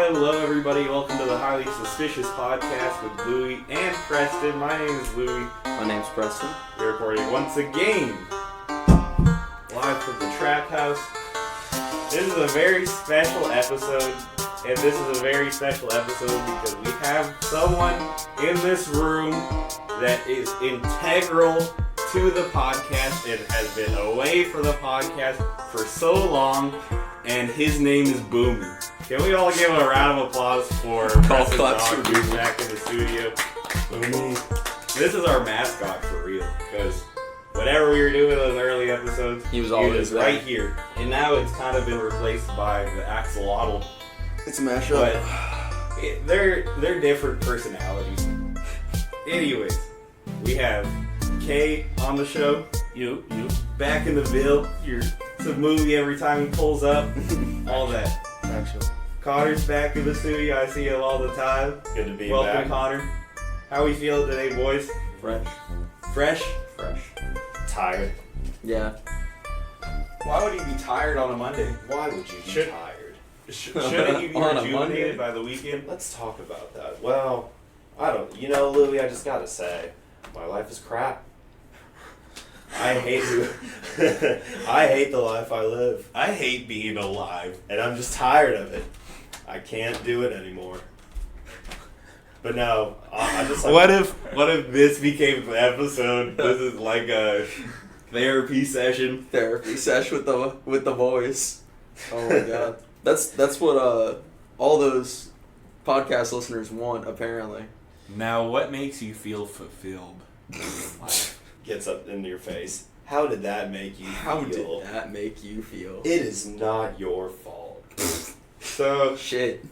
Hello, everybody. Welcome to the Highly Suspicious Podcast with Louie and Preston. My name is Louie. My name's Preston. We're recording once again live from the Trap House. This is a very special episode, and this is a very special episode because we have someone in this room that is integral to the podcast and has been away from the podcast for so long, and his name is Boomy. Can we all give a round of applause for Preston Dog, who's back in the studio? Boomy. This is our mascot for real, because whatever we were doing in those early episodes, he was always there. Right here. And now it's kind of been replaced by the axolotl. It's a mashup. But they're different personalities. Anyways, we have Kay on the show. You. Back in the Ville. It's a movie every time he pulls up. All that. Actually. Connor's back in the studio. I see him all the time. Good to be back. Welcome, back. Connor. How we feeling today, boys? Fresh? Tired. Yeah. Why would he be tired on a Monday? Why would you be tired? Shouldn't you be On a rejuvenated Monday? by the weekend? Let's talk about that. Well, I don't. You know, Louie, I just gotta say, my life is crap. I hate the life I live. I hate being alive. And I'm just tired of it. I can't do it anymore. But no, I just like... What if this became the episode? This is like a therapy session. Therapy session with the voice. Oh my god. That's what all those podcast listeners want, apparently. Now, what makes you feel fulfilled? Gets up into your face. How did that make you feel? How did that make you feel? It is not your fault. So, Shit.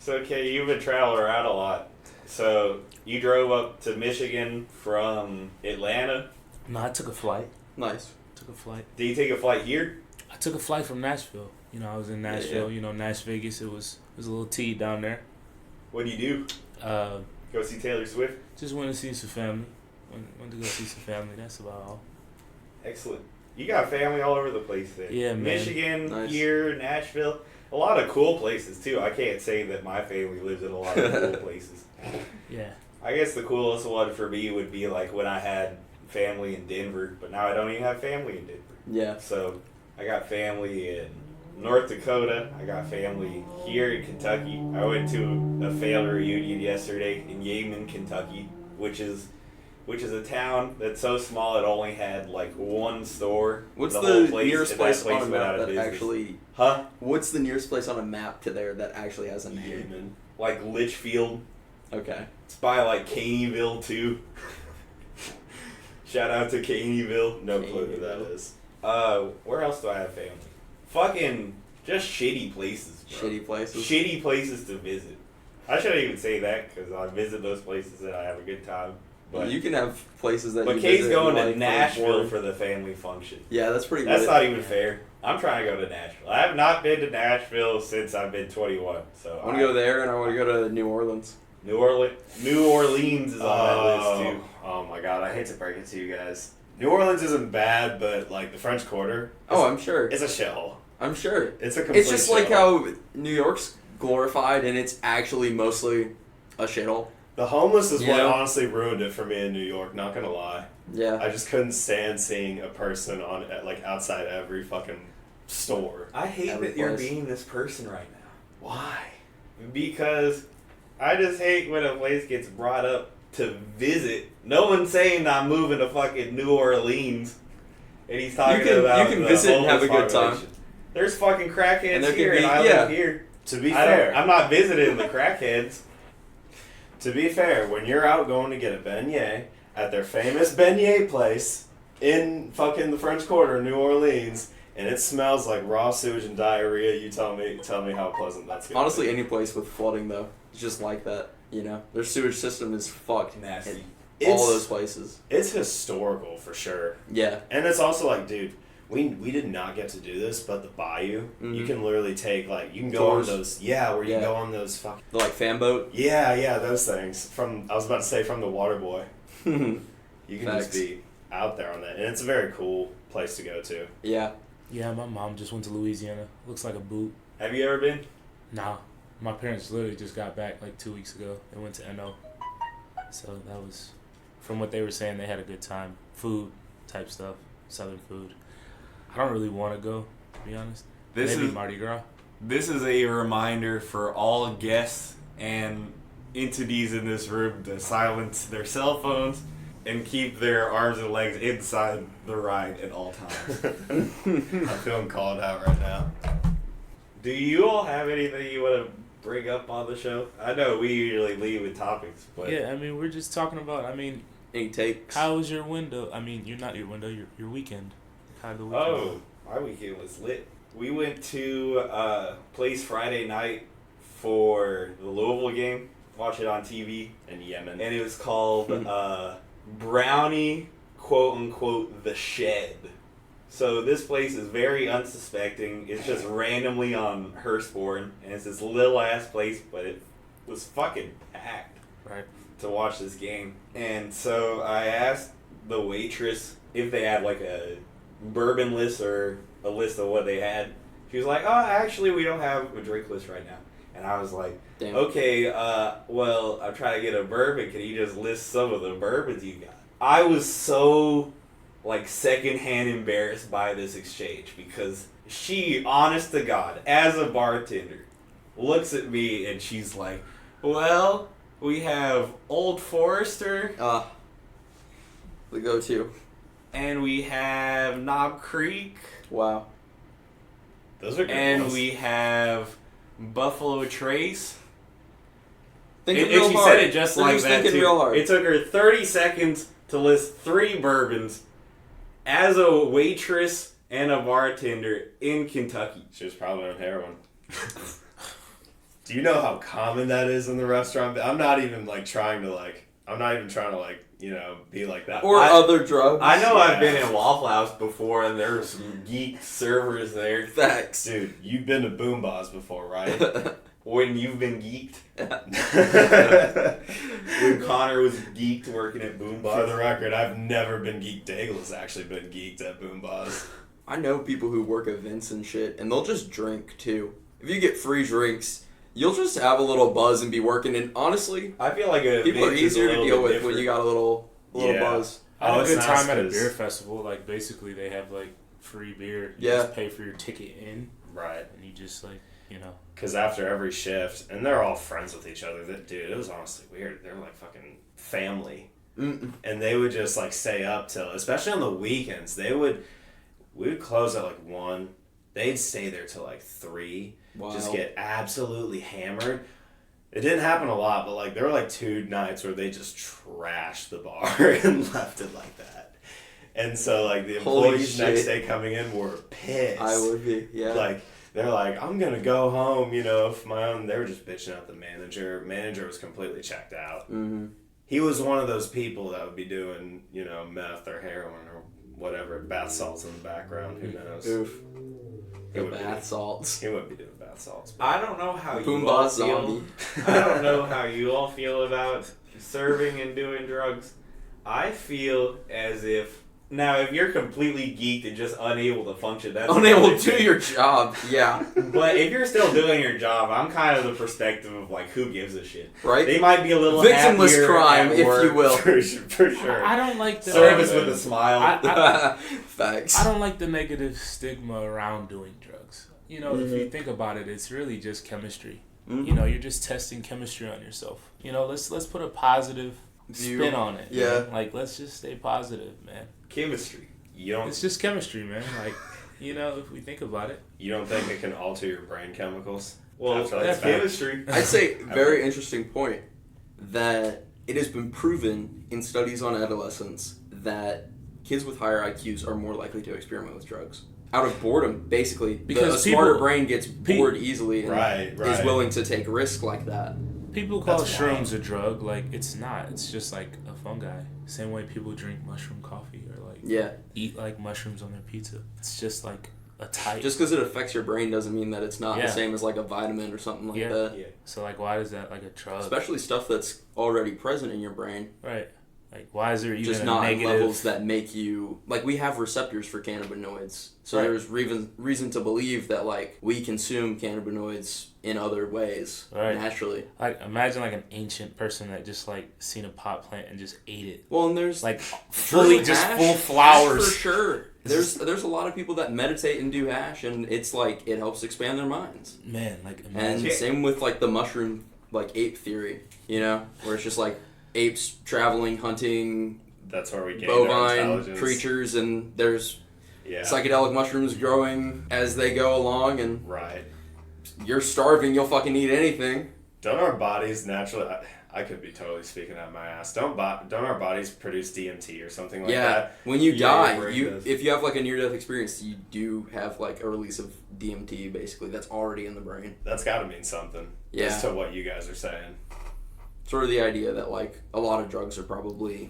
okay, you've been traveling around a lot. So, you drove up to Michigan from Atlanta. No, I took a flight. Nice. Did you take a flight here? I took a flight from Nashville. You know, I was in Nashville. Yeah. You know, Nash Vegas. It was a little tea down there. What do you do? Go see Taylor Swift? Just went to see some family. Went to go see some family. That's about all. Excellent. You got family all over the place then. Yeah, man. Michigan, Nice. here, Nashville. A lot of cool places, too. I can't say that my family lives in a lot of cool places. Yeah. I guess the coolest one for me would be like when I had family in Denver, but now I don't even have family in Denver. Yeah. So I got family in North Dakota. I got family here in Kentucky. I went to a family reunion yesterday in Yeaman, Kentucky, which is a town that's so small it only had like one store. What's the the whole place, nearest and that place on a went out map of that business. actually... Huh? What's the nearest place on a map to there that actually has a name? Yemen. Like Litchfield. Okay. It's by like Caneyville too. Shout out to Caneyville. No clue who that is. Where else do I have family? Fucking just shitty places, bro. Shitty places. Shitty places to visit. I shouldn't even say that because I visit those places and I have a good time. But you can have places that you Kay's visit going like to for Nashville work. for the family function. Yeah, that's pretty That's lit. not even fair. I'm trying to go to Nashville. I have not been to Nashville since I've been 21. So I want to go there and I want to go to New Orleans. New Orleans is on that list too. Oh my god, I hate to break it to you guys. New Orleans isn't bad, but like the French Quarter. I'm sure. It's a shithole. I'm sure. It's a complete It's just like shithole. how New York's glorified and it's actually mostly a shithole. The homeless is what Yeah. honestly ruined it for me in New York, not gonna lie. Yeah. I just couldn't stand seeing a person on like outside every fucking store. I hate Every that you're place. being this person right now. Why? Because I just hate when a place gets brought up to visit. No one's saying I'm moving to fucking New Orleans. And he's talking about you can the visit and have a homeless good time. population. There's fucking crackheads And there here could and be- I yeah. live here. To be fair, I'm not visiting the crackheads. To be fair, when you're out going to get a beignet at their famous beignet place in fucking the French Quarter, New Orleans, and it smells like raw sewage and diarrhea, you tell me how pleasant that's gonna Honestly, be. any place with flooding though, it's just like that. You know, their sewage system is fucked. Nasty. In all those places. It's historical for sure, Yeah. and it's also like, dude, we did not get to do this, but the bayou, you Mhm. can literally take like you can go Tours. on those, where you Yeah. go on those fucking The like fan boat. yeah those things I was about to say from the water boy. You can Facts. just be out there on that, and it's a very cool place to go to. Yeah. Yeah, my mom just went to Louisiana. Looks like a boot. Have you ever been? Nah. My parents literally just got back like 2 weeks ago. They went to NO. So that was, from what they were saying, they had a good time. Food type stuff, Southern food. I don't really want to go, to be honest. Maybe Mardi Gras. This is a reminder for all guests and entities in this room to silence their cell phones and keep their arms and legs inside the ride at all times. I'm feeling called out right now. Do you all have anything you want to bring up on the show? I know we usually lead with topics, but Yeah, I mean, we're just talking about, Any takes? how was your window? You're not your window, your weekend. How did the weekend oh, my weekend was lit. We went to a place Friday night for the Louisville game. Watch it on TV. In Yemen. And it was called Brownie, quote unquote, The Shed. So this place is very unsuspecting. It's just randomly on Hurstbourne, and it's this little ass place, but it was fucking packed Right. to watch this game. And so I asked the waitress if they had like a bourbon list or a list of what they had. She was like, "Oh, actually, we don't have a drink list right now." And I was like, Damn. "Okay, well, I'm trying to get a bourbon. Can you just list some of the bourbons you got?" I was so like secondhand embarrassed by this exchange because she, honest to God, as a bartender, looks at me and she's like, "Well, we have Old Forester, The go-to. and we have Knob Creek, Wow. Those are good and ones. we have Buffalo Trace." Thinking And real she hard. said it just They're like just that thinking too. real hard. It took her 30 seconds to list 3 bourbons as a waitress and a bartender in Kentucky. She was probably on heroin. Do you know how common that is in the restaurant? I'm not even trying to be like that. Or other drugs. I know I've Yeah. been in Waffle House before and there were some geek servers there. Facts. Dude, you've been to Boom Bars before, right? When you've been geeked. When Connor was geeked working at Boom For the Bar. record, I've never been geeked. Daigle's actually been geeked at Boom Bars. I know people who work events and shit, and they'll just drink too. If you get free drinks, you'll just have a little buzz and be working. And honestly, I feel like a people are event is a easier to little deal bit with different. when you got a little Yeah. buzz. I had a it's good nice time at a 'cause- beer festival. Like, basically, they have, like, free beer. You Yeah. just pay for your ticket in, Right. and you just, like, you know. Because after every shift, and they're all friends with each other. Dude, it was honestly weird. They're like fucking family. Mm-mm. And they would just stay up till, especially on the weekends, we would close at 1. They'd stay there till 3. Wow. Just get absolutely hammered. It didn't happen a lot, but there were 2 nights where they just trashed the bar and left it like that. And so the Holy employees next shit. day coming in were pissed. I would be, yeah. They're like, "I'm gonna go home, for my own." They were just bitching out the manager. Manager was completely checked out. Mm-hmm. He was one of those people that would be doing, meth or heroin or whatever, bath salts in the background. Who knows? Oof. He The would bath salts. He wouldn't be doing bath salts. I don't know how Boom you all Boss feel. zombie. I don't know how you all feel about serving and doing drugs. I feel as if now, if you're completely geeked and just unable to function, that's Unable another to do thing. your job, yeah. But if you're still doing your job, I'm kind of the perspective of who gives a shit. Right? They might be a little Victimless happier crime, at if work. you will. For sure. I don't like the Service with a smile. Facts. I don't like the negative stigma around doing drugs. If Mm-hmm. you think about it, it's really just chemistry. Mhm. You're just testing chemistry on yourself. Let's put a positive View. spin on it. Yeah. man. Let's just stay positive, man. Chemistry. You don't. It's just chemistry, man. If we think about it. You don't think it can alter your brain chemicals? Well, After, that's it's back? chemistry. I'd say very interesting point that it has been proven in studies on adolescents that kids with higher IQs are more likely to experiment with drugs. Out of boredom, basically. Because a smarter people- brain gets bored easily and Right. is willing to take risks like that. People call That's shrooms wild. a drug. It's not. It's just like a fungi. Same way people drink mushroom coffee or Yeah. eat mushrooms on their pizza. It's just like a type. Just because it affects your brain doesn't mean that it's not Yeah. the same as a vitamin or something like Yeah. that. Yeah. So why is that a drug? Especially stuff that's already present in your brain. Right. Like, why is there even just a not negative? in levels that make you like we have receptors for cannabinoids, so Right. there's reason to believe that like we consume cannabinoids in other ways Right. naturally. Like, imagine like an ancient person that just like seen a pot plant and just ate it. Well, and there's Like fully just hash- full hash flowers. for sure. There's a lot of people that meditate and do hash, and it's like it helps expand their minds. Man, like And imagine. same with like the mushroom like ape theory, you know, where it's just like apes traveling, hunting That's where we gain our bovine intelligence. creatures, and there's Yeah. psychedelic mushrooms growing as they go along, and Right. you're starving, you'll fucking eat anything. Don't our bodies naturally? I could be totally speaking out my ass. Don't our bodies produce DMT or something like Yeah, that? when you Yeah, die, your brain you does. if you have like a near-death experience, you do have like a release of DMT, basically, that's already in the brain. That's got to mean something. Yeah. As to what you guys are saying. Sort of the idea that like a lot of drugs are probably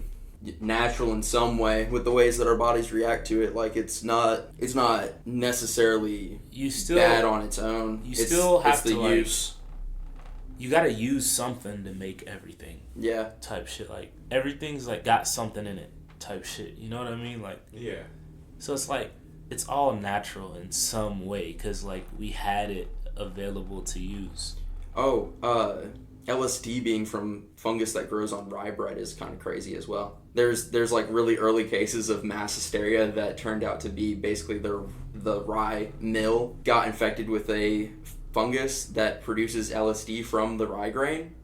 natural in some way with the ways that our bodies react to it. Like it's not necessarily You still bad on its own. you It's- still have it's the to, like- use. you gotta use something to make everything Yeah. type shit. Like everything's like got something in it type shit. You know what I mean? Like Yeah. so it's like it's all natural in some way because like we had it available to use. Oh, LSD being from fungus that grows on rye bread is kind of crazy as well. There's like really early cases of mass hysteria that turned out to be basically the rye mill got infected with a fungus that produces LSD from the rye grain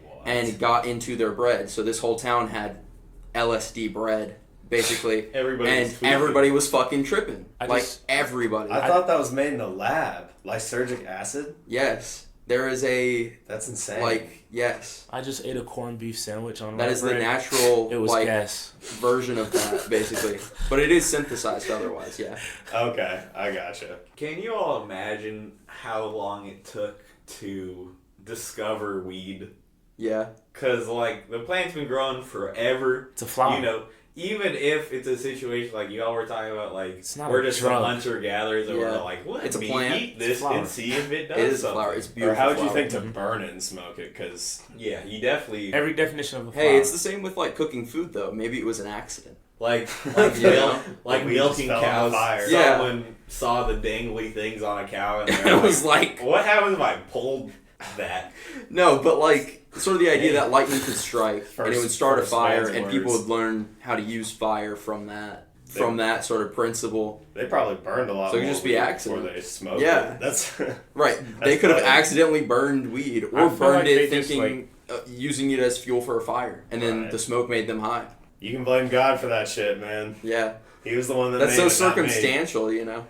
What? and got into their bread. So this whole town had LSD bread, basically. Everybody was and tweaking. everybody was fucking tripping. I just- everybody. I thought that was made in a lab. Lysergic acid? Yes. There is a, That's insane. like, yes. I just ate a corned beef sandwich on That rye is the bread. natural, It was like, gas. version of that, basically. But it is synthesized otherwise, yeah. Okay, I gotcha. Can you all imagine how long it took to discover weed? Yeah. Because, like, the plant's been growing forever. It's a flower. You know, even if it's a situation like y'all were talking about, like, It's not we're a just drug. some hunter-gatherers and Yeah. we're like, what? It's a Me plant. eat It's a this flower. and see if it does It is a something. flower. It's Or beautiful. how would you flower. think to Mhm. burn it and smoke it? Because Yeah, you definitely... Every definition of a flower. Hey, it's the same with, like, cooking food, though. Maybe it was an accident. Like Yeah. like We just milking fell on the cows. fire. Yeah. Someone saw the dangly things on a cow and they're It like, was like, what happens if I pulled that? no, but, like, sort of the idea that lightning could strike and it would start a First fire man's and people words. would learn how to use fire from that. They- From that sort of principle. they probably burned a lot So it could more just be weed accident. before they smoked Yeah. it. That's Right. They could have funny. accidentally burned weed I or feel burned like it they just, thinking using it as fuel for a fire. And then Right. the smoke made them high. You can blame God for that shit, man. Yeah. He was the one that That's made so it, not me. circumstantial, you know.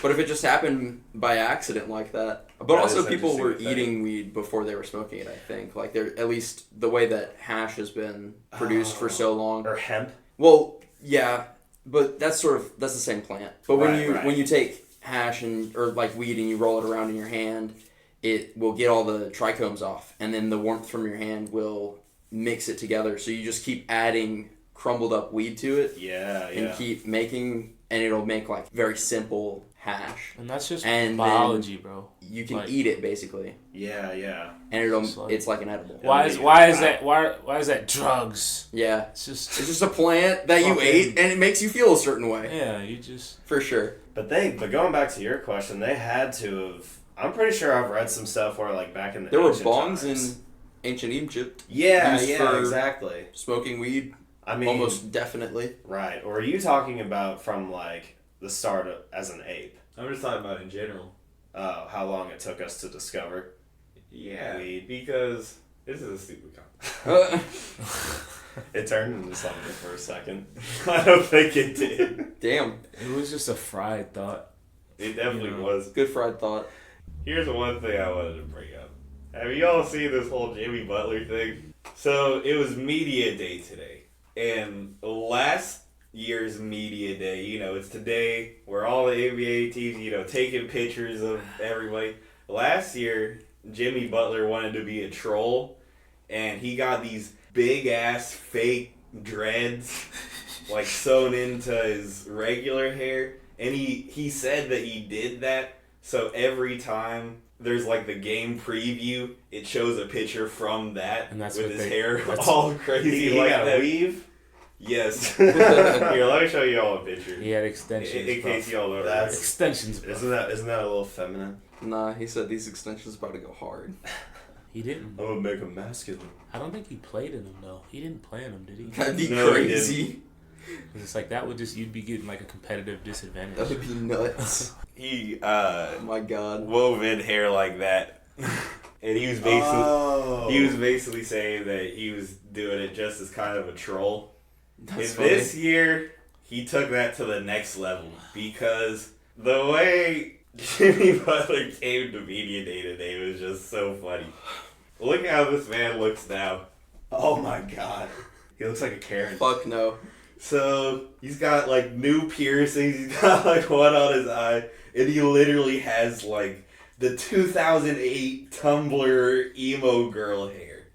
But if it just happened by accident like that. But That also is people were interesting to eating weed before they were smoking it, I think. Like they're at least the way that hash has been produced for so long. Or hemp. Well, yeah, but that's the same plant. But when Right, right. when you take hash or like weed and you roll it around in your hand, it will get all the trichomes off, and then the warmth from your hand will mix it together. So you just keep adding crumbled up weed to it Yeah, and yeah. keep making, and it'll make like very simple hash. And that's just And biology, bro. You can Like- eat it basically, Yeah, yeah. and It's like- it's like an edible. Yeah. Why is that drugs? Yeah, It's just it's just a plant that you Fucking- ate, and it makes you feel a certain way, yeah, you just for sure. But going back to your question, they had to have. I'm pretty sure I've read some stuff where like back in the There were ancient bongs times. in ancient Egypt Yeah, used yeah, for- exactly. smoking weed, I mean, almost definitely. right. Or are you talking about from like the start as an ape? I'm just talking about in general. Oh, how long it took us to discover? Yeah, Weed. because this is a stupid comment. It turned into something for a second. I don't think it did. Damn, it was just a fried thought. It definitely You know. was. good fried thought. Here's one thing I wanted to bring up. Have you all seen this whole Jimmy Butler thing? So it was media day today, and last year's media day, it's today where all the NBA teams, taking pictures of everybody. Last year, Jimmy Butler wanted to be a troll, and he got these big ass fake dreads like sewn into his regular hair, and he said that he did that so every time there's like the game preview, it shows a picture from that And that's with what his they- hair that's- all crazy He like got that. a weave. Yes. Here, let me show you all a picture. He had extensions. In case y'all know That's- extensions. Bro. Isn't that a little feminine? Nah, he said these extensions about to go hard. He didn't. I'm gonna make him masculine. I don't think he played in them though. He didn't play in them, did he? That'd be No, he crazy. 'Cause it's like that would just you'd be getting like a competitive disadvantage. That would be nuts. He Oh my god. wove in hair like that, and he was basically saying that he was doing it just as kind of a troll. That's And funny. this year, he took that to the next level because the way Jimmy Butler came to Media Day today was just so funny. Look how this man looks now. Oh my god. He looks like a Karen. Fuck no. So, he's got like new piercings, he's got like one on his eye, and he literally has like the 2008 Tumblr emo girl hair.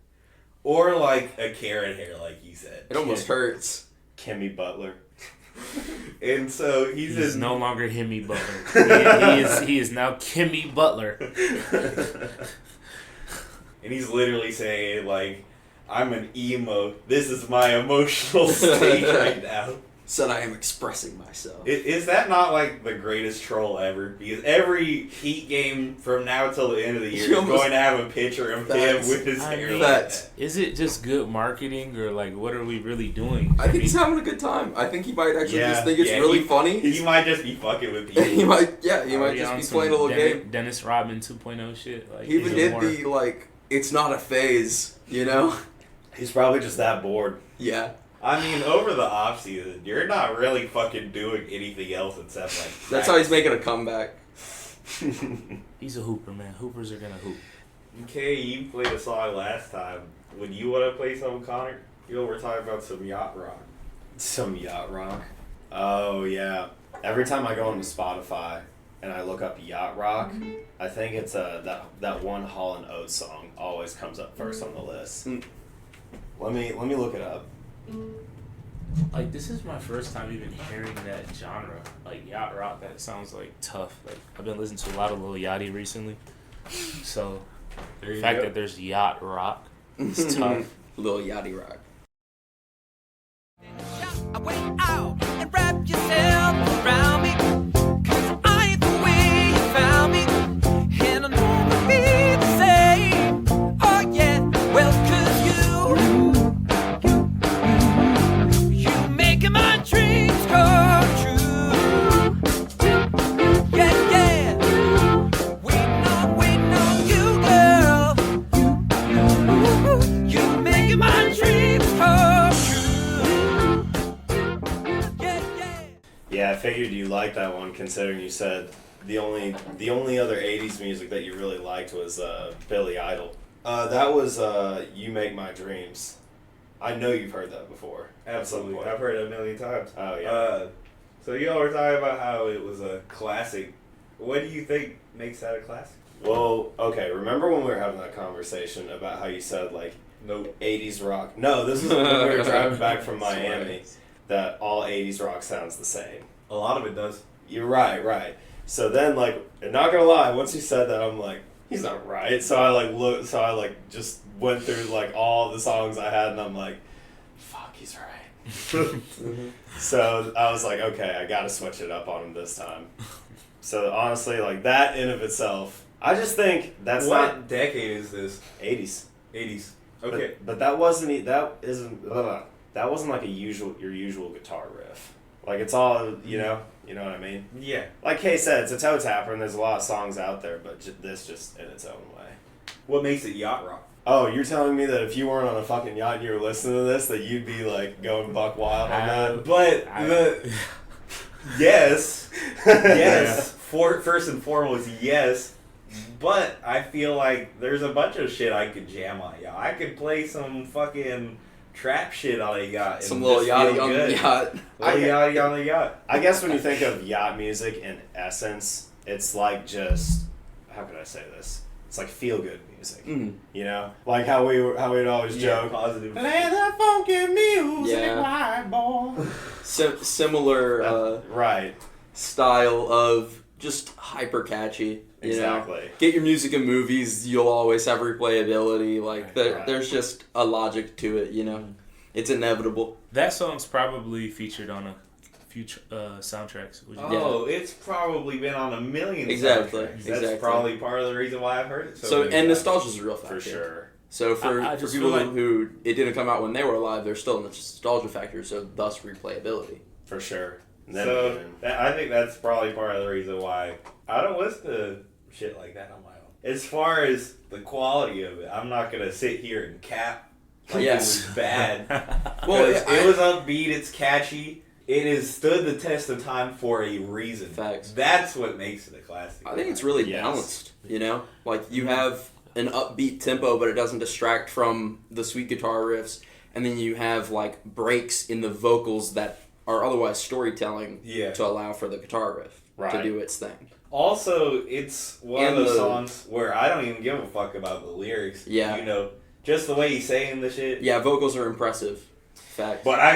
Or like a Karen hair, like you said. It almost hurts. Kimmy Butler. And so He's no longer Himmy Butler. He is now Kimmy Butler. And he's literally saying, like, I'm an emo. This is my emotional state right now. Said I am expressing myself. Is that not, like, the greatest troll ever? Because every Heat game from now till the end of the year is going to have a picture of him with his hair like that. Is it just good marketing or, like, what are we really doing? I think he's having a good time. I think he might actually just think it's really funny. He might just be fucking with people. he might just on be some playing a little game. Dennis Rodman 2.0 shit. Like, He even did the, like, it's not a phase, you know? He's probably just that bored. Yeah. I mean, over the off season, you're not really fucking doing anything else except like. That's how he's making a comeback. He's a hooper, man. Hoopers are gonna hoop. Okay, you played a song last time. Would you want to play something, Connor? You know, we're talking about some yacht rock. Some yacht rock. Oh yeah. Every time I go into Spotify and I look up yacht rock, I think it's that one Hall and Oates song always comes up first on the list. Mm. Let me look it up. Like, this is my first time even hearing that genre. Like, yacht rock, that sounds like tough. Like, I've been listening to a lot of Lil Yachty recently. So, the fact that there's yacht rock is tough. Lil Yachty rock. I went out and wrap yourself around me, 'cause I ain't the way you found me, and I'll never be the same. Oh yeah, well 'cause you making my dreams come true. Yeah, yeah, waiting on you, girl. You making my dreams come true. Yeah, I figured you liked that one considering you said the only other 80s music that you really liked was Billy Idol. That was You Make My Dreams. I know you've heard that before. Absolutely, At some I've point. heard it a million times. Oh yeah. So y'all were talking about how it was a classic. What do you think makes that a classic? Well, okay, remember when we were having that conversation about how you said like Nope. 80s rock? No, this is when we were driving back from Miami. That all 80s rock sounds the same. A lot of it does. You're right. So then, like, and not gonna lie, once you said that, I'm like, he's not right. So I just went through like all the songs I had, and I'm like, fuck, he's right. So I was like, okay, I gotta switch it up on him this time. So honestly, like that in of itself, I just think that's What not decade is this? 80s. 80s. Okay. But that wasn't that wasn't like your usual guitar riff. Like it's all you know what I mean. Yeah. Like Kay said, it's a toe tapper, and there's a lot of songs out there, but this just in its own way. What makes it yacht rock? Oh, you're telling me that if you weren't on a fucking yacht and you were listening to this, that you'd be like going buck wild on that? But yes, yes. First and foremost, yes. But I feel like there's a bunch of shit I could jam on. Yeah, I could play some fucking trap shit on a yacht. And Some Lil just Yachty feel on good. the yacht. Lil Yachty on the yacht. I guess when you think of yacht music in essence, it's like just, how could I say this? It's like feel good music. Mm. You know? Like how we'd always joke. Positive. Play that funky music, Yeah. white boy. Similar Right. style of just hyper catchy. You know? Exactly. Get your music in movies, you'll always have replayability. Like Right. there's just a logic to it, you know. It's inevitable. That song's probably featured on a future soundtracks. Would you Oh, it's probably been on a million Exactly, soundtracks. That's exactly. probably part of the reason why I've heard it So many and times. nostalgia's a real factor. For sure. So for I just people feel like- who it didn't come out when they were alive, there's still a nostalgia factor. So thus replayability. For sure. And then So again, I think that's probably part of the reason why I don't listen to shit like that on my own. As far as the quality of it, I'm not gonna sit here and cap like Yes. it was bad. Well, It was upbeat. It's catchy. It has stood the test of time for a reason. Facts. That's what makes it a classic. I think it's really Yes. balanced. You know, like you have an upbeat tempo, but it doesn't distract from the sweet guitar riffs, and then you have like breaks in the vocals that are otherwise storytelling Yeah. to allow for the guitar riff to Right. do its thing. Also, it's one And of those the- songs where I don't even give a fuck about the lyrics. Yeah. You know, just the way he's saying the shit. Yeah, vocals are impressive. Fact. But I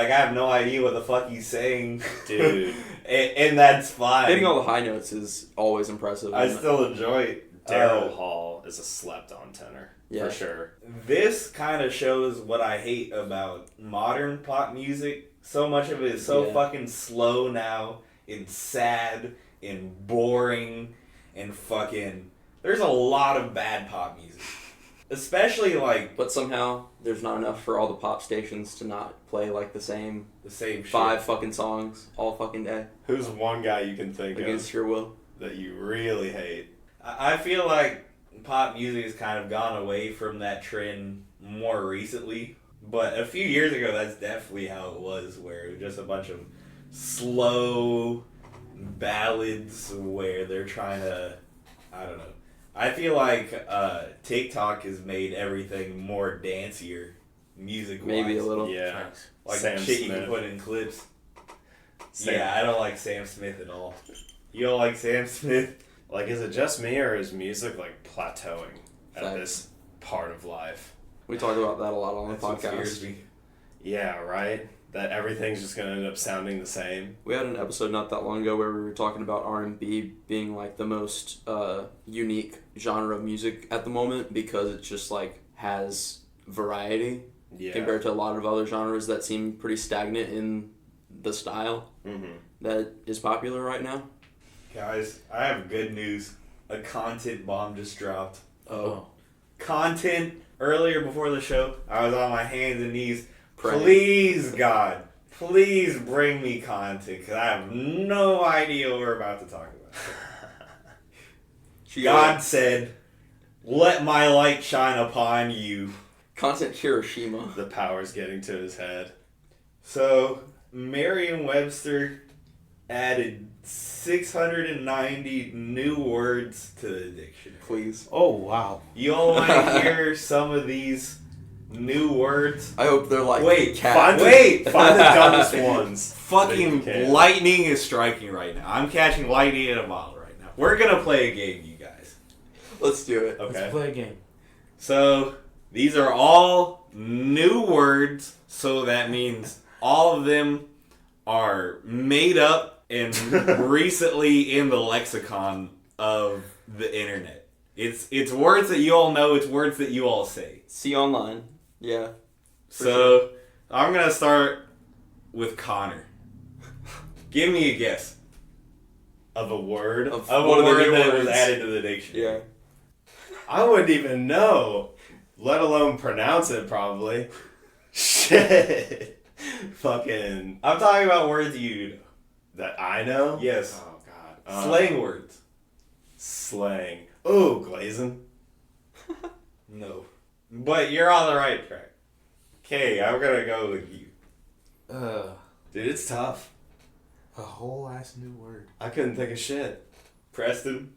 have no idea what the fuck he's saying. Dude. and that's fine. Hitting all the high notes is always impressive. I isn't it? still enjoy it. Daryl Hall is a slept-on tenor. Yeah. For sure. This kind of shows what I hate about modern pop music. So much of it is so Yeah. fucking slow now and sad and boring and fucking... There's a lot of bad pop music. Especially like But somehow there's not enough for all the pop stations to not play like the same the same shit. 5 fucking songs all fucking day Who's one guy you can think against of your will. that you really hate? I feel like pop music has kind of gone away from that trend more recently. But a few years ago, that's definitely how it was, where it was just a bunch of slow ballads where they're trying to, I don't know. I feel like TikTok has made everything more dancier, music-wise. Maybe a little. Yeah. Like Sam shit you Smith. can put in clips. Sam- Yeah, I don't like Sam Smith at all. You don't like Sam Smith? Like, is it just me or is music, like, plateauing at Facts. this part of life? We talk about that a lot on the That's what scares podcast. me. Yeah, right? That everything's just going to end up sounding the same. We had an episode not that long ago where we were talking about R&B being like the most unique genre of music at the moment because it just like has variety Yeah. compared to a lot of other genres that seem pretty stagnant in the style Mm-hmm. that is popular right now. Guys, I have good news. A content bomb just dropped. Oh, Content earlier before the show, I was on my hands and knees. Praying. Please, God, please bring me content because I have no idea what we're about to talk about. God said, "Let my light shine upon you." Content Hiroshima. The power's getting to his head. So, Merriam-Webster added 690 new words to the dictionary. Please. Oh wow. You all want to hear some of these new words? I hope they're like Wait, cat. Find the dumbest ones. Fucking Okay. lightning is striking right now. I'm catching lightning in a bottle right now. We're gonna play a game, you guys. Let's do it. Okay. Let's play a game. So, these are all new words, so that means all of them are made up and recently in the lexicon of the internet. It's words that you all know, it's words that you all say. See online. Yeah. So, I'm gonna start with Connor. Give me a guess Of a word? Of of one a of the word new that was words. added to the dictionary. Yeah. I wouldn't even know, let alone pronounce it probably. Shit. Fucking... I'm talking about words you know. That I know? Yes. Oh, God. Slang words. Slang. Ooh, glazing. No. But you're on the right track. Okay, I'm gonna go with you. Dude, it's tough. A whole ass new word. I couldn't think of shit. Preston.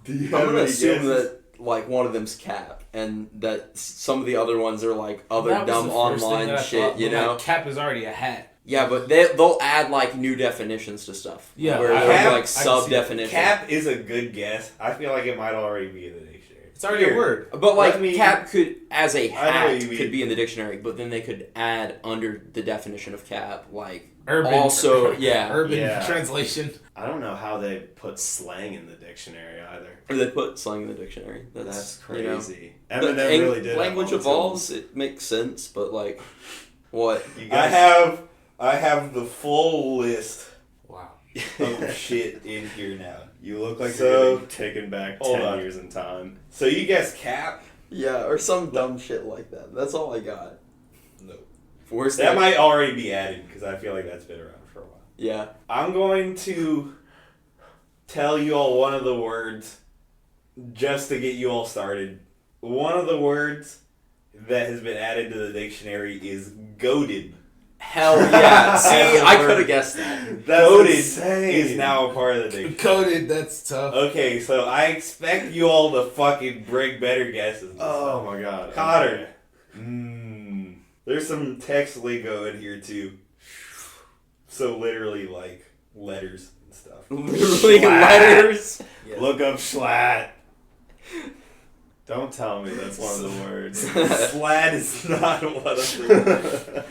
Do you I'm have gonna any assume guesses? that like one of them's Cap, and that some of the other ones are like other That was dumb the first thing online that I shit, thought, you but, like, know? cap is already a hat. Yeah, but they'll add like new definitions to stuff. Yeah, where I- there's Cap- like I can see sub definitions. Cap is a good guess. I feel like it might already be in the dictionary. It's already Here. a word. But like Let me- cap could, as a I know hat, what you mean. could be in the dictionary, but then they could add under the definition of cap, like Urban. also, yeah. Urban Yeah. translation. I don't know how they put slang in the dictionary either. Or they put slang in the dictionary. That's you know. crazy. The Eminem really did. language have evolves. It makes sense, but like, what? You I guys, have the full list Wow. of shit in here now. you look like So- you're getting taken back Hold 10 on. years in time. So you guess cap? Yeah, or some dumb shit like that. That's all I got. No. Where's That might already be added because I feel like that's been around for a while. Yeah. I'm going to tell you all one of the words just to get you all started. One of the words that has been added to the dictionary is goaded. Hell yeah. See, As a I word. could have guessed that. That's Goated insane. is now a part of the dictionary. Coded, that's tough. Okay, so I expect you all to fucking bring better guesses. Oh my god. Cotter. There's some text lingo in here too. So literally like letters and stuff. Literally Schlatt. letters. Yes. Look up schlatt. Don't tell me that's one of the words. Slat is not one of the.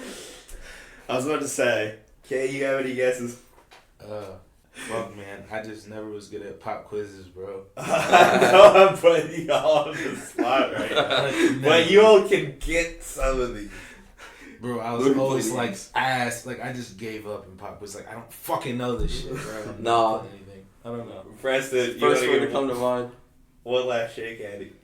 I was about to say. Okay, you have any guesses? Fuck, man. I just never was good at pop quizzes, bro. I know I'm putting y'all on the spot right now. But you all can get some of these. Bro, I was Look, always please. like ass. Like I just gave up in pop quiz. Like I don't fucking know this shit, bro. I'm Nah. not putting anything. I don't know. Preston, you First want word to to come to mind. one last shake at it?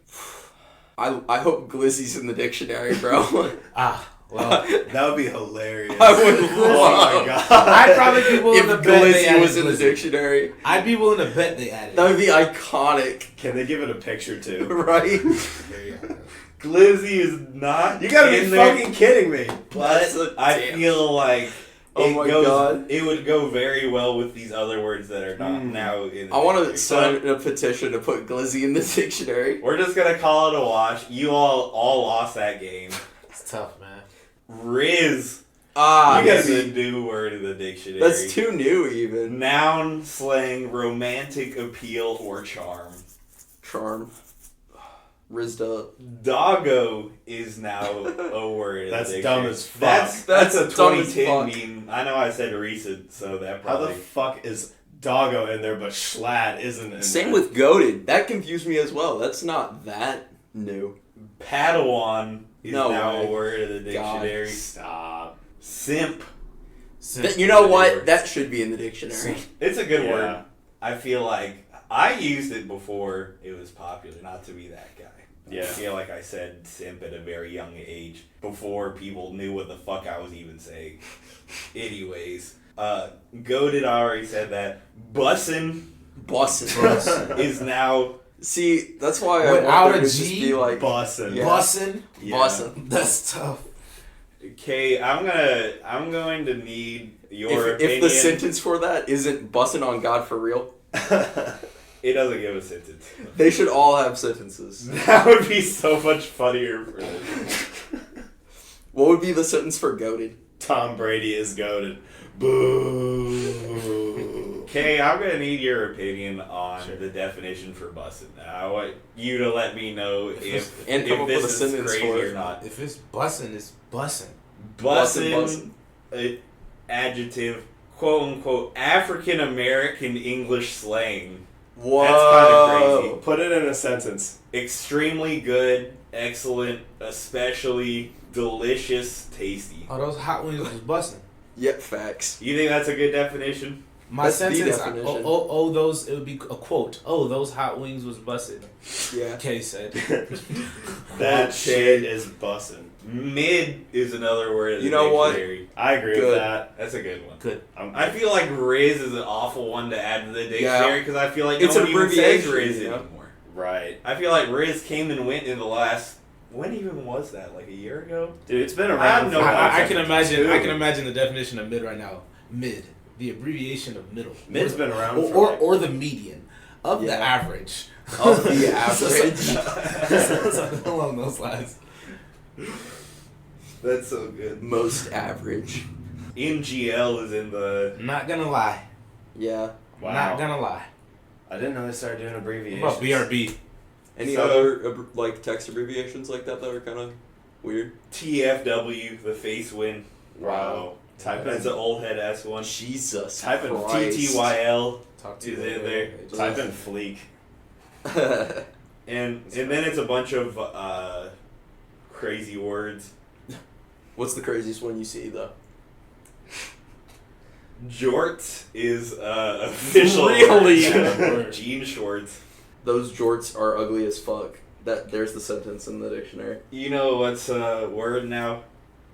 I hope glizzy's in the dictionary, bro. Ah, well. That would be hilarious. I would Oh my love god. I'd probably be willing to if bet they glizzy added was in the glizzy. dictionary. I'd be willing to bet they added. That would be iconic, Can they give it a picture too? right? Glizzy is not. You gotta be in there, fucking kidding me. But That's a I damn- feel like Oh it my goes. God. It would go very well with these other words that are not now in. The I want to dictionary. sign a petition to put glizzy in the dictionary. We're just gonna call it a wash. You all lost that game. It's tough, man. Riz. Ah, You got see, a new word in the dictionary. that's too new even. Noun, slang, romantic appeal, or charm. Charm. Rizda. Doggo is now a word. In That's the dumb dictionary. as fuck. That's a That's dumb as 2010 meme. I know I said recent, so that How probably. the fuck is doggo in there, but schlatt isn't in Same there? with goaded. That confused me as well. That's not that new. Padawan is No now way. a word in the God. dictionary. Stop. Simp. You know what? That should be in the dictionary. It's a good Yeah. word. I feel like I used it before it was popular. Not to be that guy. Yeah. I feel like I said simp at a very young age before people knew what the fuck I was even saying. Anyways, goated. I already said that. Bussin' Bussin'. is now. See, that's why I Without want there a to just G? be like Bussin'. Yeah. Bussin'. Yeah. bussin'. That's tough. Okay, I'm going to need your If opinion. the sentence for that isn't bussin' on God for real, It doesn't give a sentence. they should all have sentences. That would be so much funnier for this. What would be the sentence for goaded? Tom Brady is goaded. Boo. Okay, I'm gonna need your opinion on the definition for bussin'. I want you to let me know if And come up this with a is sentence crazy for it. or not. If it's bussin', it's bussin'. Bussin', adjective, quote unquote, African American English slang. Whoa. That's kinda crazy. Put it in a sentence. Extremely good, excellent, especially delicious, tasty. Oh, those hot wings was bussin'. Yep, facts. You think that's a good definition? My That's the sentence, definition. those, it would be a quote. Oh, those hot wings was bussin'. Yeah. Kay said. That shit is bussin'. Mid is another word in the You know what? dictionary. I agree Good. with that. That's a good one. Good. I feel like Riz is an awful one to add to the dictionary because I feel like It's no an one even says abbreviation, Riz you know? anymore. Right. I feel like Riz came and went in the last. When even was that? Like a year ago? Dude, it's been I around. have no for- idea. I can imagine. I can imagine the definition of mid right now. Mid, the abbreviation of middle. Mid's been around or, for or, like- or the median of the Yeah. average. Of the average. Something along those lines. That's so good. Most average. NGL is in the. Not gonna lie. Yeah. Wow. Not gonna lie. I didn't know they started doing What abbreviations. about BRB? Any So- other like text abbreviations like that are kind of weird? TFW, the face win. Wow. Type That's in an old head ass one. Jesus. Type in Christ. TTYL Talk to is you in later. there. type in fleek. And then it's a bunch of crazy words. What's the craziest one you see though? Jort is official. Really? word. Jean shorts. Those jorts are ugly as fuck. There's the sentence in the dictionary. You know what's a word now?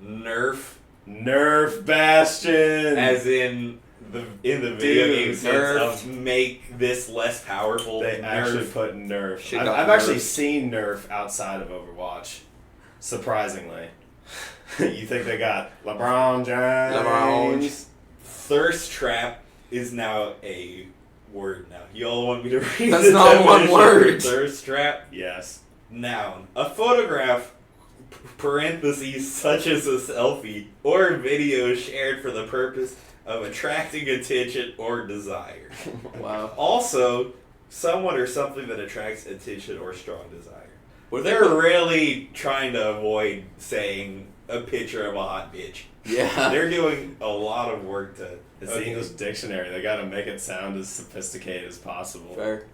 Nerf. Nerf Bastion. As in the video Dude, game sense Nerf. of make this less powerful. They actually Nerf. put Nerf. Shit I've, got I've actually nerfed. seen Nerf outside of Overwatch. Surprisingly. You think they got LeBron James? Thirst trap is now a word now. You all want me to read That's the not one definition word. for thirst trap? Yes. Noun. A photograph, parentheses, such as a selfie, or video shared for the purpose of attracting attention or desire. Wow. Also, someone or something that attracts attention or strong desire. What if they They're put- really trying to avoid saying a picture of a hot bitch. Yeah. They're doing a lot of work to... It's the English dictionary. They gotta make it sound as sophisticated as possible. Fair.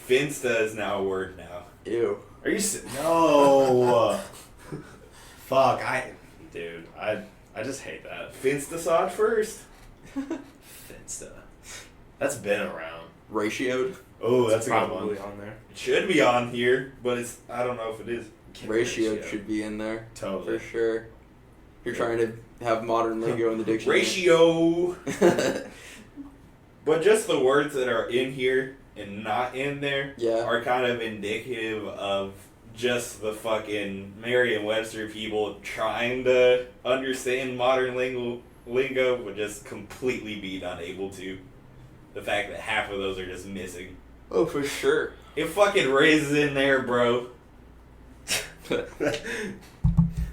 Finsta is now a word now. Ew. Are you no? Fuck, dude, I just hate that. Finsta saw it first. Finsta. That's been around. Ratioed. Oh, that's a good Probably one. on there. It should be on here, but it's I don't know if it is. Ratioed should be in there. Totally. For sure. You're trying to have modern lingo in the dictionary. Ratio. But just the words that are in here and not in there Yeah. are kind of indicative of just the fucking Merriam-Webster people trying to understand modern lingo, but just completely being unable to. The fact that half of those are just missing. Oh, for sure. It fucking raises in there, bro.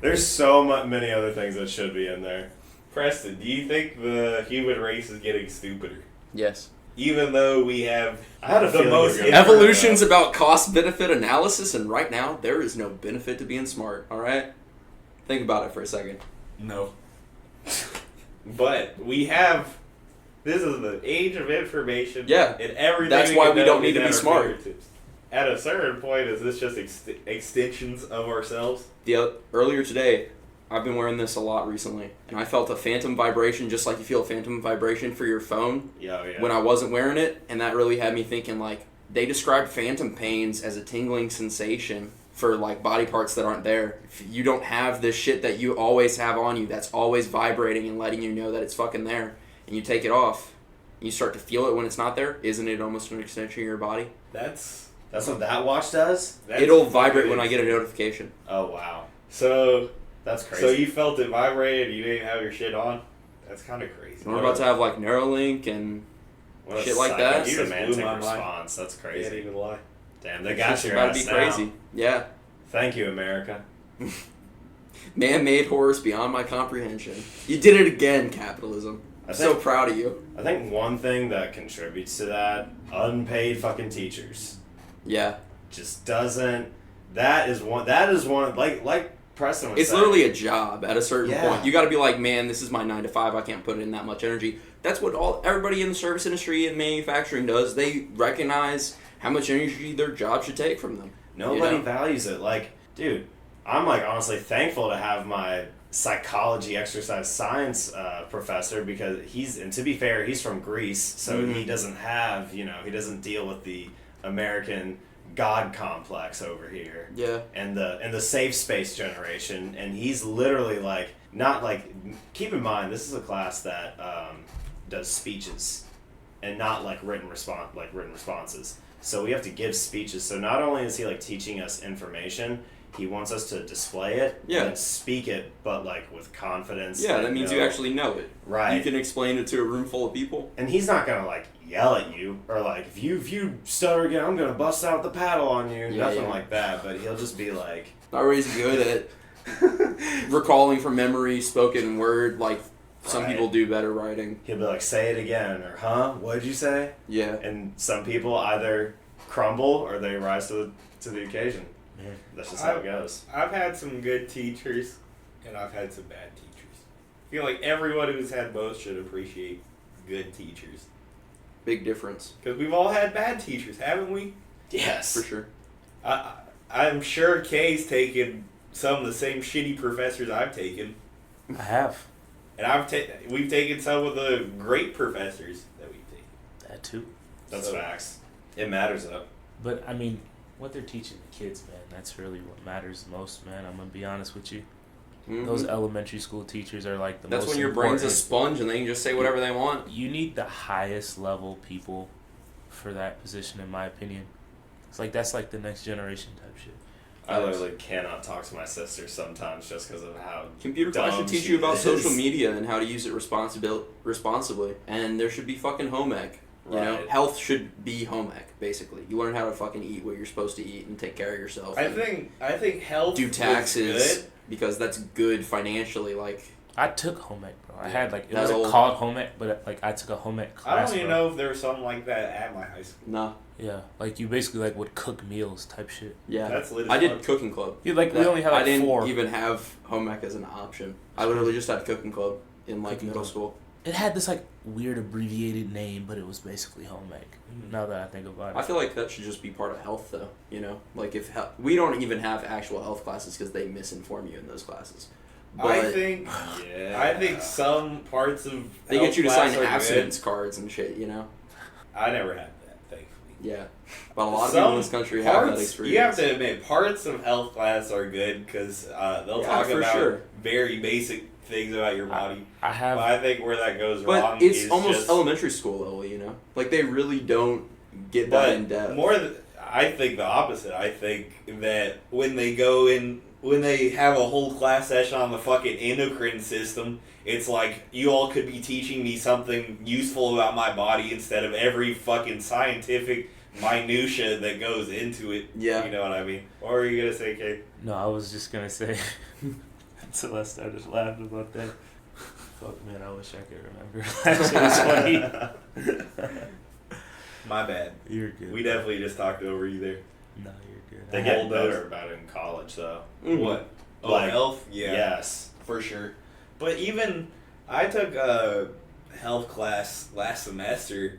There's so many other things that should be in there. Preston, do you think the human race is getting stupider? Yes. Even though we have I had a the feeling most you were gonna- Evolution's about cost-benefit analysis, and right now, there is no benefit to being smart, alright? Think about it for a second. No. But we have. This is the age of information. Yeah. And everything. That's we why can we know don't need is to at be our smart. fingertips. At a certain point, is this just extensions of ourselves? Earlier today, I've been wearing this a lot recently, and I felt a phantom vibration just like you feel a phantom vibration for your phone Yeah, yeah. when I wasn't wearing it, and that really had me thinking, like, they describe phantom pains as a tingling sensation for, like, body parts that aren't there. If you don't have this shit that you always have on you that's always vibrating and letting you know that it's fucking there, and you take it off, and you start to feel it when it's not there, isn't it almost an extension of your body? That's That's what that watch does? It'll vibrate when I get a notification. Oh, wow. So That's crazy. So you felt it vibrate and you didn't have your shit on? That's kind of crazy. And we're about to have, like, Neuralink and What a shit like that. You just blew semantic my mind. response. That's I can't crazy. even lie. Damn, they it's got just your about ass to be now. crazy. Yeah. Thank you, America. Man-made horrors beyond my comprehension. You did it again, capitalism. I'm so think- proud of you. I think one thing that contributes to that, unpaid fucking teachers. Yeah. Just doesn't. That is one. Like Preston was It's saying. literally a job at a certain Yeah. point. You got to be like, man, this is my 9 to 5. I can't put in that much energy. That's what everybody in the service industry and manufacturing does. They recognize how much energy their job should take from them. Nobody You know? values it. Like, dude, I'm like honestly thankful to have my psychology exercise science professor because and to be fair, he's from Greece, so Mhm. he doesn't have, he doesn't deal with the American God complex over here. Yeah. And the safe space generation, and he's literally like not like, keep in mind this is a class that does speeches and not like written responses. So we have to give speeches. So not only is he like teaching us information, he wants us to display it Yeah. and speak it, but like with confidence. Yeah, and that means you actually know it. right. You can explain it to a room full of people. And he's not gonna like yell at you or like if you stutter again, I'm gonna bust out the paddle on you. Yeah, Nothing yeah. like that. But he'll just be like, Everybody's good at recalling from memory spoken word. Like, some Right. people do better writing. he'll be like, say it again or huh? What did you say? Yeah. And some people either crumble or they rise to the occasion. Man. That's just how it goes. I've had some good teachers, and I've had some bad teachers. I feel like everyone who's had both should appreciate good teachers. Big difference. Because we've all had bad teachers, haven't we? Yes. For sure. I'm sure Kay's taken some of the same shitty professors I've taken. I have. And we've taken some of the great professors that we've taken. That too. That's So- facts. It matters though. But I mean, what they're teaching the kids, man, that's really what matters the most, man. I'm gonna be honest with you. Mhm. Those elementary school teachers are like the That's most when your brain's a important. sponge and they can just say whatever they want. You need the highest level people for that position, in my opinion. It's like that's like the next generation type shit. I literally cannot talk to my sister sometimes just because of how Computer class should dumb teach she you about is. social media and how to use it responsibly. And there should be fucking home ec. You know, Right. health should be home ec, basically. You learn how to fucking eat what you're supposed to eat and take care of yourself. I and think health do was taxes good. because that's good financially. Like, I took home ec, bro. I had like it That's wasn't old. called home ec, but like I took a home ec class. I don't even bro. know if there was something like that at my high school. nah, Yeah, like you basically like would cook meals type shit. yeah. That's lit as I did fuck. cooking club. Yeah, like we That- only had like I didn't 4. even have home ec as an option. I literally just had cooking club in like Cooking middle club. school. It had this like weird abbreviated name, but it was basically home ec. Now that I think about it, I feel like that should just be part of health, though. You know, like if we don't even have actual health classes because they misinform you in those classes. But I think Yeah. some parts of they health get you to class sign are abstinence cards and shit. You know. good. I never had that, thankfully. Yeah, but a lot of people in this country have that experience. You have to admit, parts of health class are good because they'll Yeah, talk for about sure. very basic things about your body. I have. But I think where that goes But wrong it's is almost just, elementary school level, you know? Like, they really don't get that in but depth. more. I think the opposite. I think that when they go in, when they have a whole class session on the fucking endocrine system, it's like you all could be teaching me something useful about my body instead of every fucking scientific minutia that goes into it. Yeah. You know what I mean? Or are you gonna say, Kate? No, I was just gonna say until I started laughing about that. Fuck man, I wish I could remember. That shit was funny. My bad. You're good. We definitely just talked over you there. No, you're good. They I get had- better about it in college, though. Mhm. What? Oh, Like, health? Yeah. Yes. For sure. But even, I took a health class last semester,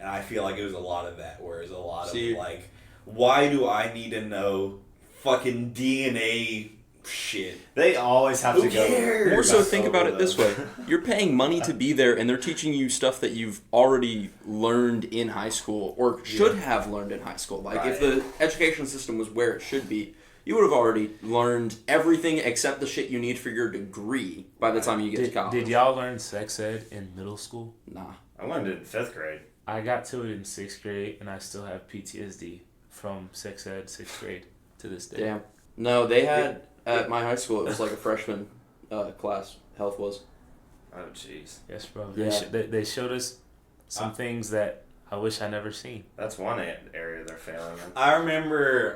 and I feel like it was a lot of that, where it's a lot See- of, like, why do I need to know fucking DNA shit? They always have Who to go. cares? More so, That's think so about good, it this though. way. You're paying money to be there, and they're teaching you stuff that you've already learned in high school, or should have learned in high school. Like, if the education system was where it should be, you would have already learned everything except the shit you need for your degree by the time you get to college. Did y'all learn sex ed in middle school? Nah. I learned it in 5th grade. I got to it in 6th grade, and I still have PTSD from sex ed 6th grade to this day. Damn. No, they had, at my high school, it was like a freshman class, health was. Oh, jeez. Yes, bro. Yeah. They showed us some things that I wish I never seen. That's one area they're failing in. I remember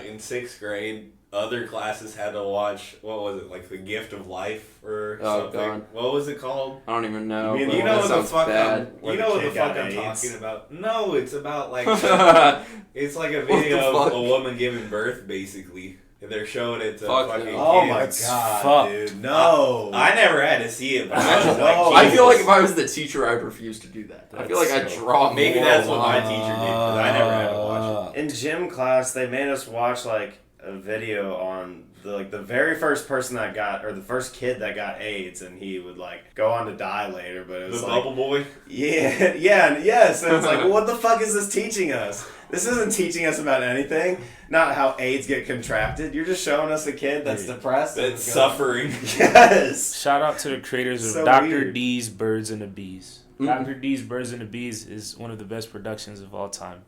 in 6th grade, other classes had to watch, what was it, like The Gift of Life or Oh, something? God. What was it called? I don't even know. You mean- but You know that what the sounds fuck bad. Where you the know what the kid got fuck I'm AIDS? talking about? No, it's about like Fuck. it's like a What the video of fuck? a woman giving birth, basically. They're showing it to Fuck fucking no. Oh kids. my That's god, fucked. dude. No. I never had to see it, but I was No. like, I feel like Jesus. if I was the teacher, I'd refuse to do that. I feel like I'd That's so- draw Maybe more that's what my lines. teacher did, because I never had to watch In gym class, they made us watch like a video on the very first person that got, or the first kid that got AIDS, and he would like go on to die later. But it it. was The like, Bubble Boy. yeah, yeah, yes. And it's like, well, what the fuck is this teaching us? This isn't teaching us about anything. Not how AIDS get contracted. You're just showing us a kid that's depressed. and That's is going- suffering. Yes. Shout out to the creators of So Dr. weird. D's Birds and the Bees. Mhm. Dr. D's Birds and the Bees is one of the best productions of all time.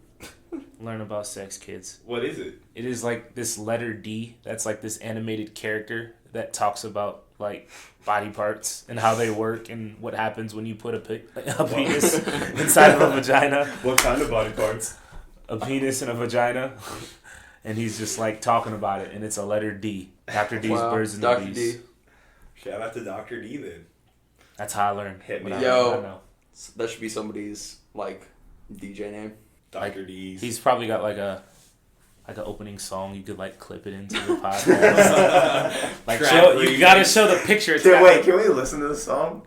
Learn about sex, kids. What is it? It is like this letter D that's like this animated character that talks about like body parts and how they work and what happens when you put a penis inside of a vagina. What kind of body parts? A penis and a vagina. And he's just like talking about it, and it's a letter D. Dr. D's Wow, Birds and Dr. the Bees. D. Shout out to Dr. D then. That's how I learned. Hit me. what I Yo. know. That should be somebody's like DJ name. Dr. D's. He's probably got like an opening song you could like clip it into the podcast. Like you gotta show the picture. Can we listen to the song?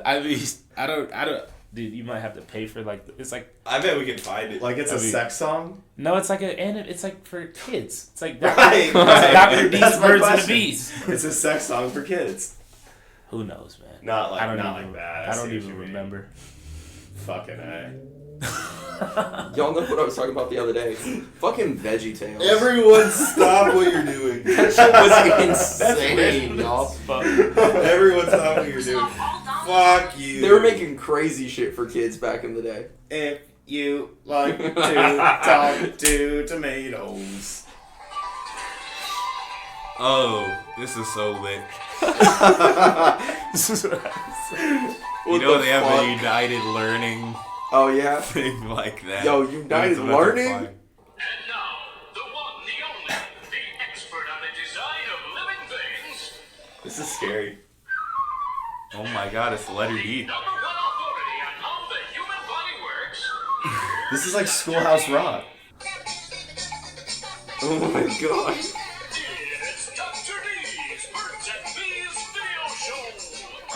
I mean, I don't. Dude, you might have to pay for like it's like. I bet we can find it. Like it's a sex song. No, it's like it's like for kids. It's like Right. Dr. D's That's my Birds and the question. Bees. It's a sex song for kids. Who knows, man? Not like I don't not even, like that. I don't see what even you mean. remember. Fucking A. Y'all know what I was talking about the other day? Fucking Veggie Tales. Everyone stop what you're doing. That shit was insane, y'all. Everyone stop what you're doing. Fuck you. They were making crazy shit for kids back in the day. If you like to talk to tomatoes. Oh, this is so lit. What You know the they have fuck? a United Learning Oh yeah? thing like that. Yo, United It's about to Learning? fly. And now, the one, the only, the expert on the design of living things, This is scary. Oh my god, it's the letter D. number one authority on how the human body works. This is like Schoolhouse Rock. Oh my god. It's Dr. D's Birds and Bees video show.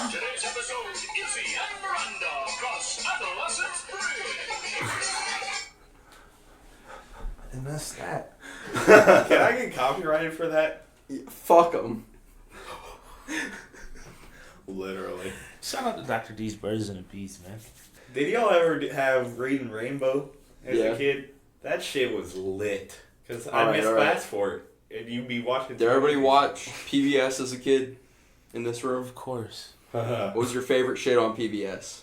Today's episode, Izzy and Miranda cross adolescence bridge. I missed that. Can I get copyrighted for that? Fuck them. Literally. Shout out to Dr. D's Birds and the Bees, man. Did y'all ever have Reading Rainbow as Yeah. a kid? That shit was lit. Because I Alright, missed alright. class for it. And you'd be watching. Did everybody watch PBS as a kid in this room? Of course. What was your favorite shit on PBS?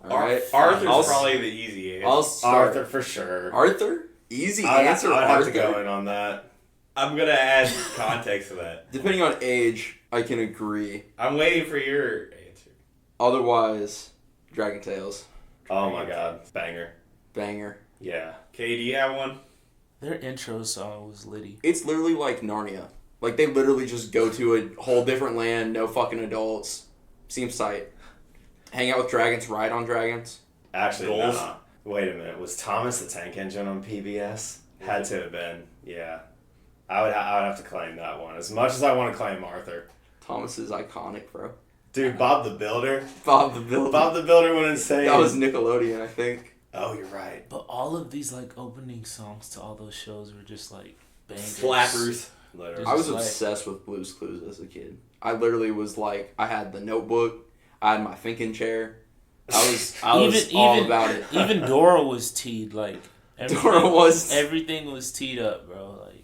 Alright. Arthur's I'll- probably the easy answer. I'll start. Arthur for sure. Arthur? Easy I'd answer, have Arthur. to go in on that. I'm gonna add context to that. Depending on age, I can agree. I'm waiting for your answer. Otherwise, Dragon Tales. Oh my god, banger. Banger. Yeah. Okay, do you have one? Their intro song was litty. It's literally like Narnia. Like, they literally just go to a whole different land, no fucking adults. Seems tight. Hang out with dragons, ride on dragons. Actually, Goals? nah. Wait a minute. Was Thomas the Tank Engine on PBS? Had to have been. Yeah. I would have to claim that one. As much as I want to claim Arthur. Thomas is iconic, bro. Dude, Bob the Builder. Bob the Builder. Bob the Builder went insane. That was Nickelodeon, I think. Oh, you're right. But all of these like opening songs to all those shows were just like bangers. Slappers. Literally. I was like- obsessed with Blue's Clues as a kid. I literally was like, I had the notebook, I had my thinking chair. I was all about it. Even Dora was teed like. Dora was. Everything was teed up, bro. Like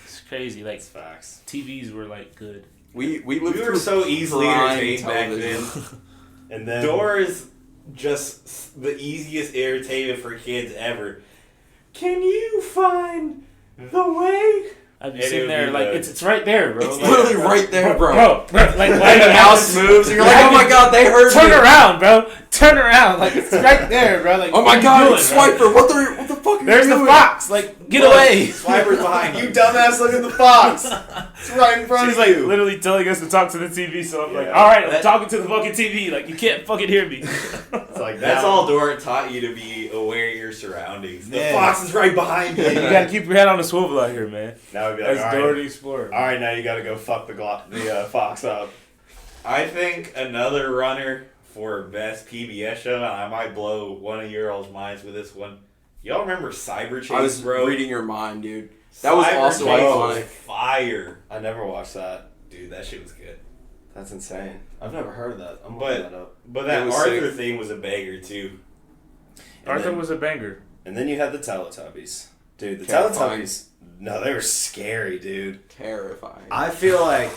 it's crazy. Like That's facts. TVs were like good. We lived We were through so easily prime entertained back television. then. And then Dora's just the easiest entertainment for kids ever. Can you find the way? I'd be And it sitting would there be like the- it's right there, bro. It's Like, literally right there, bro. like why Like do the you house have to- moves, and you're like, oh my god, they heard Turn me. around, bro. Turn around. Like it's right there, bro. Like Oh what my are you god, doing, it's bro? Swiper. What the fuck are There's you the doing? fox. Like get away. Swiper's behind you, dumbass. Look at the fox. It's right in front She's of like you. literally telling us to talk to the TV, so I'm like, Yeah. all right, I'm That- talking to the fucking TV. Like you can't fucking hear me. It's like That's now- all Dora taught you to be aware of your surroundings. The Yeah. fox is right behind You you. gotta keep your head on the swivel out here, man. Now we'd be like, That's all Dora right, the Explorer. all right, now you gotta go fuck the fox up. I think another runner for best PBS show, and I might blow one of your all's minds with this one. Y'all remember Cyber Chase, I was bro? reading your mind, dude. That was Cyber also Chase iconic. was fire. I never watched that. Dude, that shit was good. That's insane. I've never heard of that. I'm But- looking that up. But that It was Arthur sick. thing was a banger, too. And Arthur then- was a banger. And then you had the Teletubbies. Dude, the Terrifying. Teletubbies. No, they were scary, dude. Terrifying. I feel like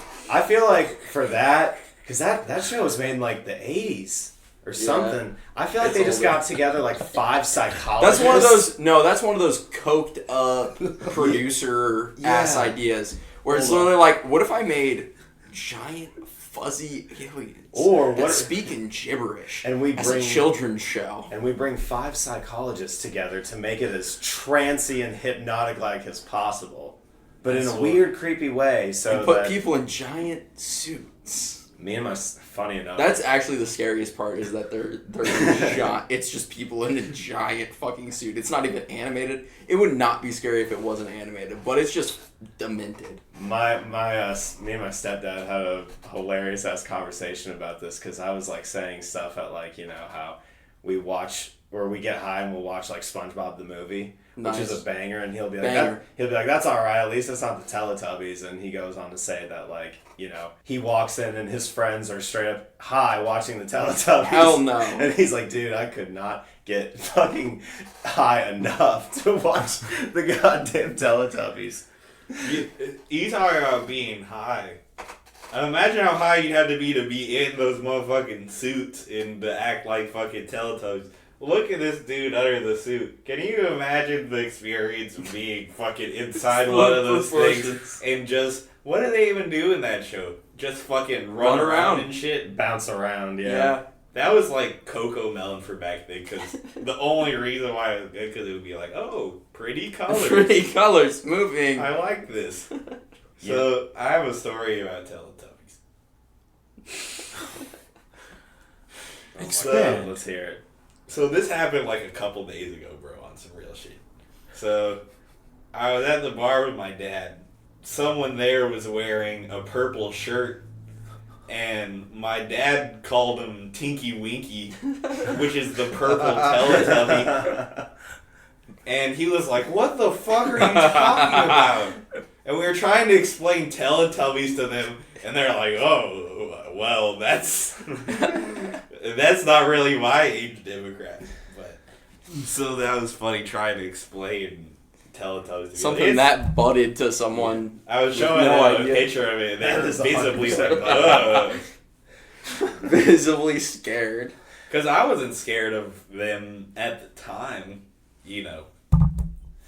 for that, because that show was made in like the 80s or something. I feel like It's they just older. got together like 5 psychologists. That's one of those. No, that's one of those coked up producer ass Yeah. ideas where it's Hold on. literally like, what if I made giant fuzzy aliens Or that what- speak in gibberish And we as a bring- children's show? And we bring 5 psychologists together to make it as trancy and hypnotic like as possible. But in That's a what- weird, creepy way. So And put that, people in giant suits. Funny enough. That's actually the scariest part, is that they're giant. It's just people in a giant fucking suit. It's not even animated. It would not be scary if it wasn't animated, but it's just demented. Me and my stepdad had a hilarious ass conversation about this, because I was like saying stuff at like, you know, how we watch, or we get high and we'll watch like SpongeBob the movie, Nice. which is a banger, and he'll be like, that's all right, at least it's not the Teletubbies. And he goes on to say that, like, you know, he walks in and his friends are straight up high watching the Teletubbies. Hell no. And he's like, dude, I could not get fucking high enough to watch the goddamn Teletubbies. You talking about being high. Imagine how high you had to be in those motherfucking suits and to act like fucking Teletubbies. Look at this dude under the suit. Can you imagine the experience of being fucking inside one of those things and just... What do they even do in that show? Just fucking run around and shit? Bounce around, yeah. That was like Coco Melon for back then, because the only reason why it was good, because it would be like, oh, pretty colors. Pretty colors moving. I like this. So, I have a story about Teletubbies. Expand. Let's hear it. So, this happened like a couple days ago, bro, on some real shit. So, I was at the bar with my dad. Someone there was wearing a purple shirt, and my dad called him Tinky Winky, which is the purple Teletubby. And he was like, what the fuck are you talking about? And we were trying to explain Teletubbies to them, and they're like, oh, well, that's not really my age demographic. But so that was funny trying to explain Teletubbies. Something that butted to someone. I was showing them a picture of it, and they were visibly like, visibly scared. Because I wasn't scared of them at the time, you know.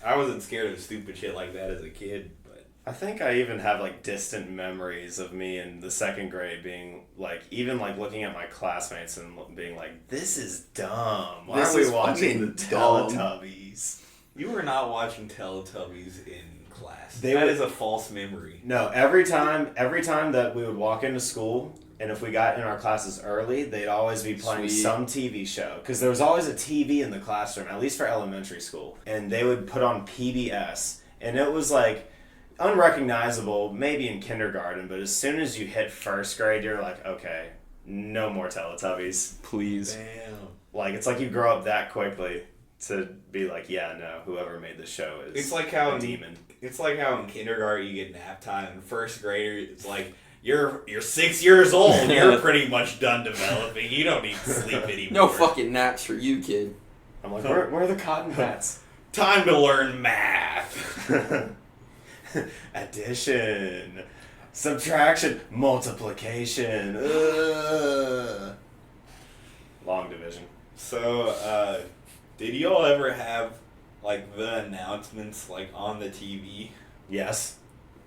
I wasn't scared of stupid shit like that as a kid, but... I think I even have, like, distant memories of me in the second grade being, like, even, like, looking at my classmates and being like, this is dumb. Why This are we is watching the fucking dumb. Teletubbies? You were not watching Teletubbies in class. They That were- is a false memory. No, every time that we would walk into school, and if we got in our classes early, they'd always be playing Sweet. some TV show. Because there was always a TV in the classroom, at least for elementary school. And they would put on PBS. And it was like unrecognizable, maybe in kindergarten, but as soon as you hit first grade, you're like, okay, no more Teletubbies. Please. Damn. Like, it's like you grow up that quickly to be like, yeah, no, whoever made this show is It's like how a demon. It's like how in kindergarten you get nap time, and first grader it's like you're 6 years old. You're pretty much done developing. You don't need to sleep anymore. No fucking naps for you, kid. I'm like, where are the cotton hats? Time to learn math. Addition, subtraction, multiplication. Ugh. Long division. So, did y'all ever have like the announcements like on the TV, Yes.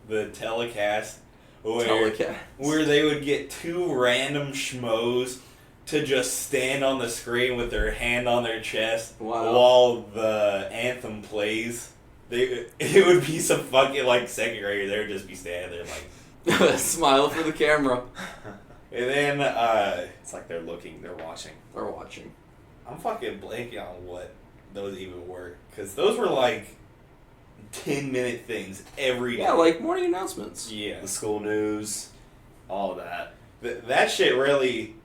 the telecast, where Telecast. they would get two random schmoes to just stand on the screen with their hand on their chest while the anthem plays? It would be some fucking like second grader. They would just be standing there like Smile for the camera. And then It's like they're watching. Or watching. I'm fucking blanking on what those even were, because those were like 10-minute things every day. Yeah, like morning announcements. Yeah. The school news, all of that. That shit really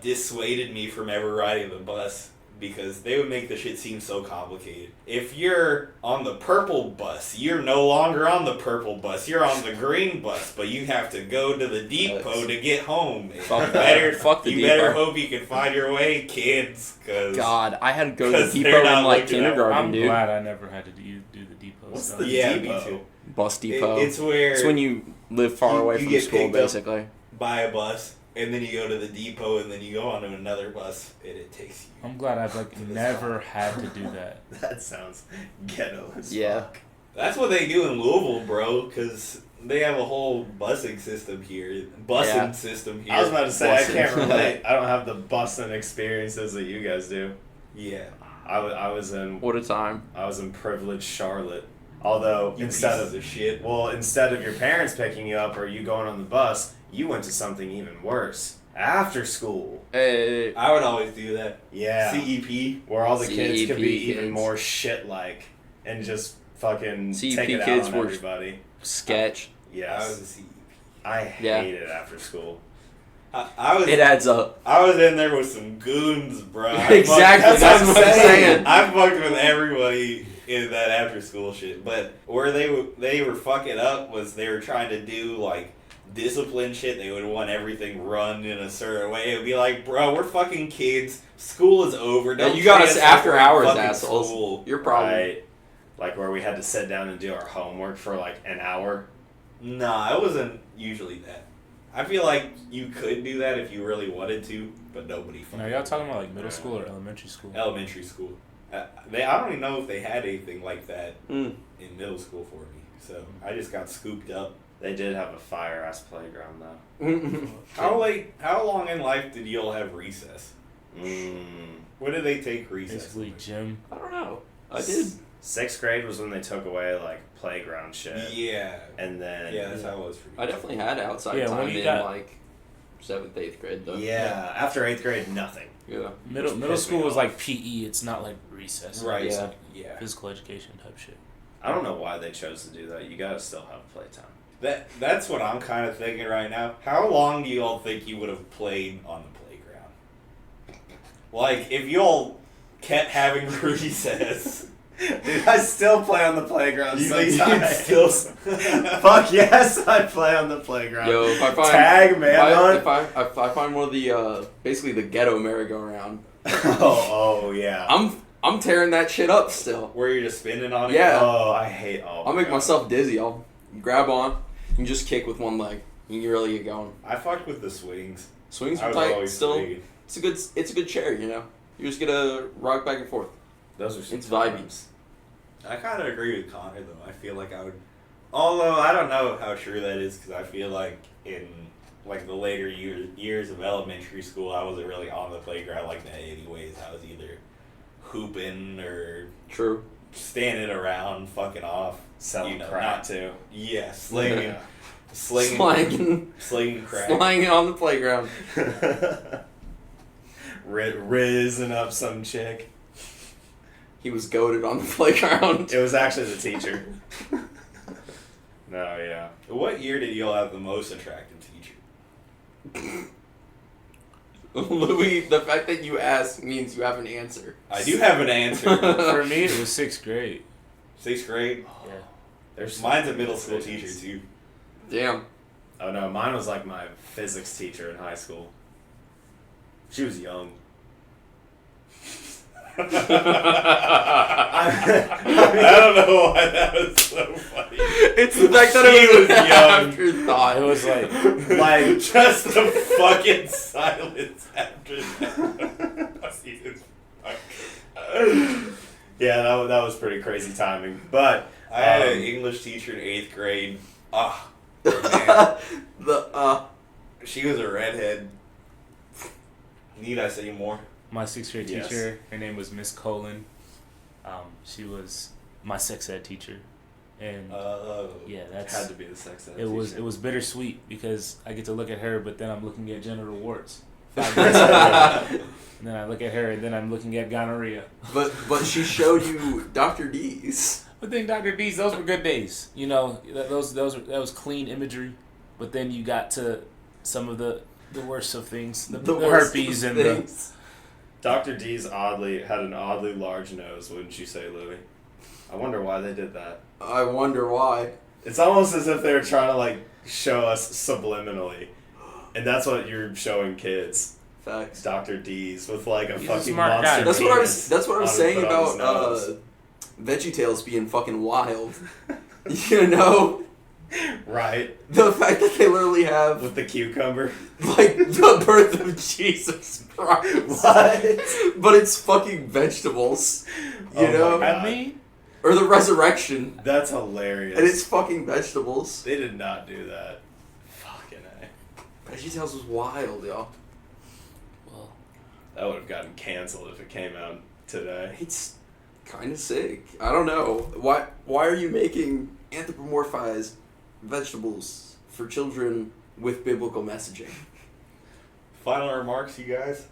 dissuaded me from ever riding the bus, because they would make the shit seem so complicated. If you're on the purple bus, you're no longer on the purple bus. You're on the green bus, but you have to go to the depot to get home. Fuck that. Fuck the you depot. better hope you can find your way, kids. Cause God, I had to go to the 'cause depot they're not in like looking at- kindergarten, I'm dude. glad I never had to do the depot What's stuff. the Yeah, depot? me too. Bus depot. It's where It's when you live far you- away you from get school, picked up. basically. buy a bus, and then you go to the depot, and then you go onto another bus, and it takes you. I'm glad I've like never had to do that. That sounds ghetto as Yeah. fuck. That's what they do in Louisville, bro, because they have a whole busing system here. System here. I was about to say, I Bussin'. can't relate. I don't have the busing experiences that you guys do. Yeah. I was in What a time. privileged Charlotte. Although You instead pieces of of shit. instead of your parents picking you up or you going on the bus, you went to something even worse. After school. Hey. I would always do that. Yeah. CEP. Where all the kids could be CEP even kids. more shit-like and just fucking CEP take it out kids on were- everybody. Sketch. I was Yes. a CEP. I Yeah. hated after school. I was It adds up. I was in there with some goons, bro. Exactly, that's what I'm saying. I fucked with everybody in that after school shit. But where they were fucking up was they were trying to do like discipline shit. They would want everything run in a certain way. It would be like, bro, we're fucking kids. School is over. Don't you got us treat after like hours, fucking assholes. school. Your problem. Right. Like where we had to sit down and do our homework for like an hour. Nah, it wasn't usually that. I feel like you could do that if you really wanted to, but nobody fucking. Now, y'all talking about like middle school or elementary school? Elementary school. I don't even know if they had anything like that in middle school for me. So I just got scooped up. They did have a fire-ass playground though. How long in life did y'all have recess? Mm. When did they take recess? Basically, gym. I don't know. I did. 6th grade was when they took away like playground shit. Yeah. And then Yeah, that's how it was for me. I definitely had outside Yeah, time when you in got- like 7th, 8th grade though. yeah, after 8th grade, nothing. Yeah. Middle pissed me school was off. like PE. It's not like recess. Right. It's Yeah. like Yeah. physical education type shit. I don't know why they chose to do that. You gotta still have playtime. That's what I'm kind of thinking right now. How long do y'all think you would have played on the playground? Like, if y'all kept having recess, Dude, I still play on the playground you think sometimes. you'd still? Fuck yes, I play on the playground. Yo, if I find Tag manhunt. if I find one of the basically the ghetto merry-go-round, oh yeah. I'm tearing that shit up still. Where you're just spinning on it? Yeah. Oh, I hate all. I'll make myself dizzy. I'll grab on and just kick with one leg. You can really get going. I fucked with the swings. Swings I are was tight. always Still, swinging. it's a good chair. You know, you just get to rock back and forth. Those are some It's vibey. times. I kind of agree with Connor though. I feel like I would, although I don't know how true that is because I feel like in like the later years of elementary school, I wasn't really on the playground like that anyways. I was either hooping or True. standing around fucking off. Selling You know, crack not- too. Yeah, slinging, Yeah. slinging crack. Slanging on the playground. Rizzing up some chick. He was goated on the playground. It was actually the teacher. No, yeah. What year did y'all have the most attractive teacher? Louis, the fact that you ask means you have an answer. I do have an answer. For me, it was 6th grade. 6th grade. Yeah. There's Mine's a middle school teacher too. Damn. Oh no, mine was like my physics teacher in high school. She was young. I don't know why that was so funny. It's the fact that She it was was an young. afterthought. It was like Like Just the fucking silence after that. Jesus fuck. yeah, that was pretty crazy timing. But I had an English teacher in 8th grade. Ah, man. She was a redhead. Need I say more? my 6th grade Yes. teacher. Her name was Miss Colin. She was my sex ed teacher, and yeah, that's had to be the sex ed. it was bittersweet because I get to look at her, but then I'm looking at genital warts. 5 minutes later, and then I look at her, and then I'm looking at gonorrhea. But she showed you Dr. D's. But then Dr. D's, those were good days. You know, that was clean imagery. But then you got to some of the worst of things, the worst herpes of and the. things. Dr. D's had an oddly large nose, wouldn't you say, Louis? I wonder why they did that. I wonder why. It's almost as if they were trying to like show us subliminally, and that's what you're showing kids. Facts. Dr. D's with like a He's a fucking smart monster. guy. That's what I was. penis That's what I was on- saying put on his about nose. VeggieTales being fucking wild. You know, Right, the fact that they literally have with the cucumber. like the birth of Jesus Christ. What? But it's fucking vegetables. You Oh my know, God. I mean, or the resurrection, That's hilarious. and it's fucking vegetables. They did not do that. Fucking A. VeggieTales was wild, y'all. well, That would have gotten canceled if it came out today. It's kind of sick. I don't know. Why are you making anthropomorphized vegetables for children with biblical messaging? Final remarks, you guys?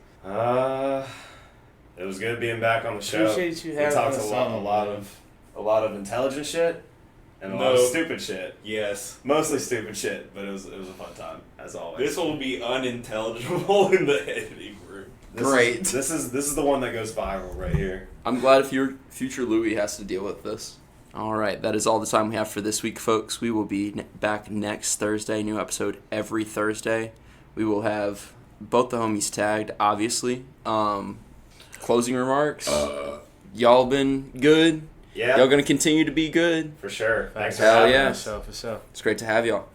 It was good being back on the show. Appreciate you We having talked us a on, lot of intelligent shit and a lot of stupid shit. Yes. Mostly stupid shit, but it was a fun time as always. This will be unintelligible in the editing room. Great. This is the one that goes viral right here. I'm glad if your future Louis has to deal with this. All right, that is all the time we have for this week, folks. We will be back next Thursday. New episode every Thursday. We will have both the homies tagged, obviously. Closing remarks. Y'all been good. Yeah. Y'all gonna continue to be good. For sure. Thanks for Hell having yeah. us. For sure. It's great to have y'all.